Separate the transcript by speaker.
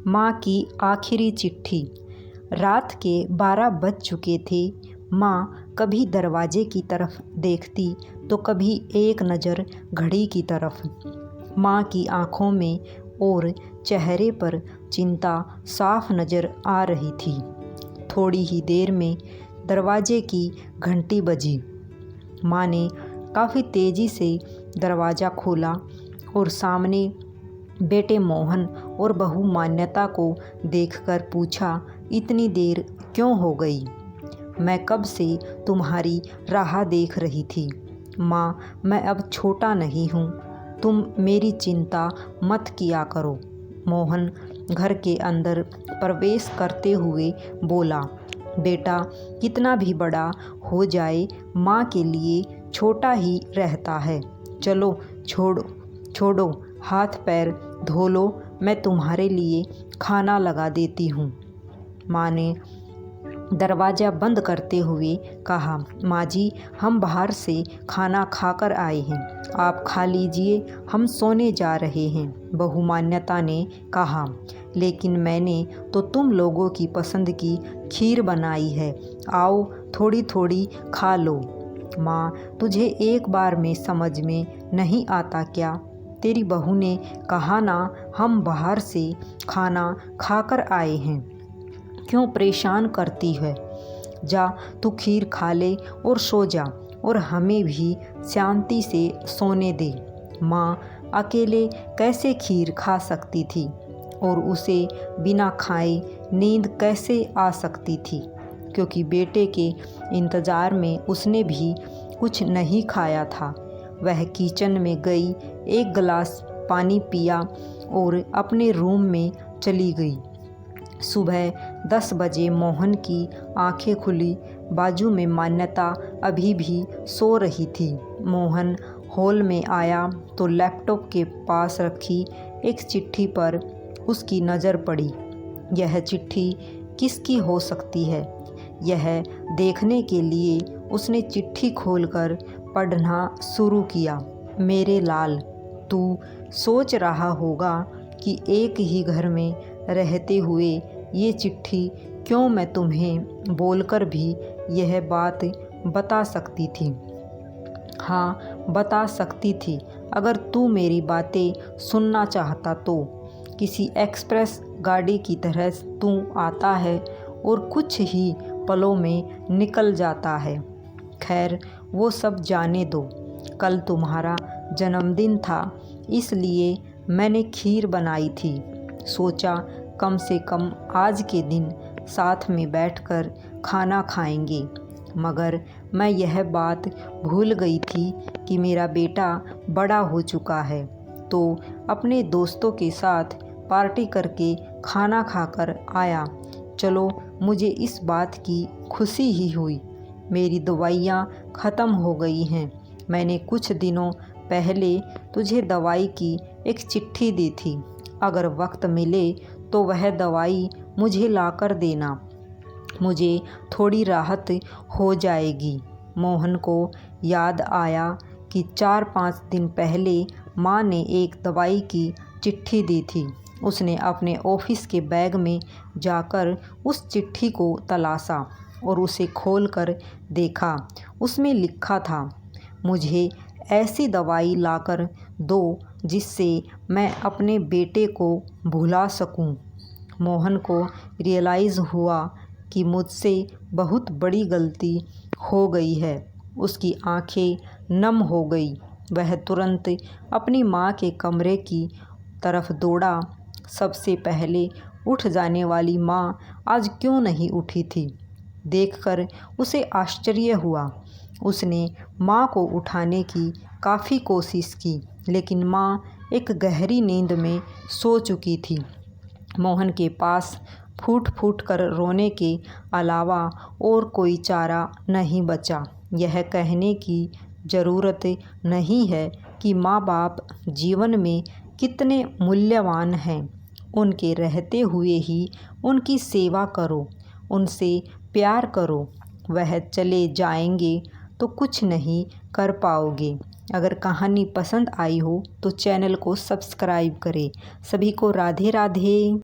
Speaker 1: माँ की आखिरी चिट्ठी। रात के 12 बज चुके थे। माँ कभी दरवाजे की तरफ देखती तो कभी एक नज़र घड़ी की तरफ। माँ की आँखों में और चेहरे पर चिंता साफ नज़र आ रही थी। थोड़ी ही देर में दरवाजे की घंटी बजी। माँ ने काफ़ी तेज़ी से दरवाज़ा खोला और सामने बेटे मोहन और बहू मान्यता को देखकर पूछा, इतनी देर क्यों हो गई? मैं कब से तुम्हारी राह देख रही थी। माँ, मैं अब छोटा नहीं हूँ, तुम मेरी चिंता मत किया करो। मोहन घर के अंदर प्रवेश करते हुए बोला, बेटा कितना भी बड़ा हो जाए माँ के लिए छोटा ही रहता है। चलो छोड़ो, हाथ पैर धो लो, मैं तुम्हारे लिए खाना लगा देती हूँ। माँ ने दरवाज़ा बंद करते हुए कहा, माँ जी, हम बाहर से खाना खाकर आए हैं, आप खा लीजिए, हम सोने जा रहे हैं। बहू मान्यता ने कहा, लेकिन मैंने तो तुम लोगों की पसंद की खीर बनाई है, आओ थोड़ी थोड़ी खा लो। माँ, तुझे एक बार में समझ में नहीं आता क्या? तेरी बहू ने कहा ना, हम बाहर से खाना खाकर आए हैं, क्यों परेशान करती है? जा तू खीर खा ले और सो जा, और हमें भी शांति से सोने दे। माँ अकेले कैसे खीर खा सकती थी और उसे बिना खाए नींद कैसे आ सकती थी, क्योंकि बेटे के इंतज़ार में उसने भी कुछ नहीं खाया था। वह किचन में गई, एक गिलास पानी पिया और अपने रूम में चली गई। सुबह 10 बजे मोहन की आंखें खुली। बाजू में मान्यता अभी भी सो रही थी। मोहन हॉल में आया तो लैपटॉप के पास रखी एक चिट्ठी पर उसकी नज़र पड़ी। यह चिट्ठी किसकी हो सकती है? यह देखने के लिए उसने चिट्ठी खोलकर पढ़ना शुरू किया। मेरे लाल, तू सोच रहा होगा कि एक ही घर में रहते हुए ये चिट्ठी क्यों मैं तुम्हें बोलकर भी यह बात बता सकती थी। हाँ, बता सकती थी, अगर तू मेरी बातें सुनना चाहता तो। किसी एक्सप्रेस गाड़ी की तरह तू आता है और कुछ ही पलों में निकल जाता है। खैर, वो सब जाने दो। कल तुम्हारा जन्मदिन था, इसलिए मैंने खीर बनाई थी। सोचा कम से कम आज के दिन साथ में बैठकर खाना खाएंगे। मगर मैं यह बात भूल गई थी कि मेरा बेटा बड़ा हो चुका है, तो अपने दोस्तों के साथ पार्टी करके खाना खाकर आया। चलो, मुझे इस बात की खुशी ही हुई। मेरी दवाइयाँ ख़त्म हो गई हैं। मैंने कुछ दिनों पहले तुझे दवाई की एक चिट्ठी दी थी। अगर वक्त मिले तो वह दवाई मुझे लाकर देना, मुझे थोड़ी राहत हो जाएगी। मोहन को याद आया कि 4-5 दिन पहले माँ ने एक दवाई की चिट्ठी दी थी। उसने अपने ऑफिस के बैग में जाकर उस चिट्ठी को तलाशा और उसे खोलकर देखा। उसमें लिखा था, मुझे ऐसी दवाई लाकर दो जिससे मैं अपने बेटे को भुला सकूं। मोहन को रियलाइज़ हुआ कि मुझसे बहुत बड़ी गलती हो गई है। उसकी आंखें नम हो गई। वह तुरंत अपनी माँ के कमरे की तरफ दौड़ा। सबसे पहले उठ जाने वाली माँ आज क्यों नहीं उठी थी? देखकर उसे आश्चर्य हुआ। उसने माँ को उठाने की काफ़ी कोशिश की, लेकिन माँ एक गहरी नींद में सो चुकी थी। मोहन के पास फूट फूट कर रोने के अलावा और कोई चारा नहीं बचा। यह कहने की ज़रूरत नहीं है कि माँ बाप जीवन में कितने मूल्यवान हैं। उनके रहते हुए ही उनकी सेवा करो, उनसे प्यार करो। वह चले जाएंगे तो कुछ नहीं कर पाओगे। अगर कहानी पसंद आई हो तो चैनल को सब्सक्राइब करें। सभी को राधे राधे।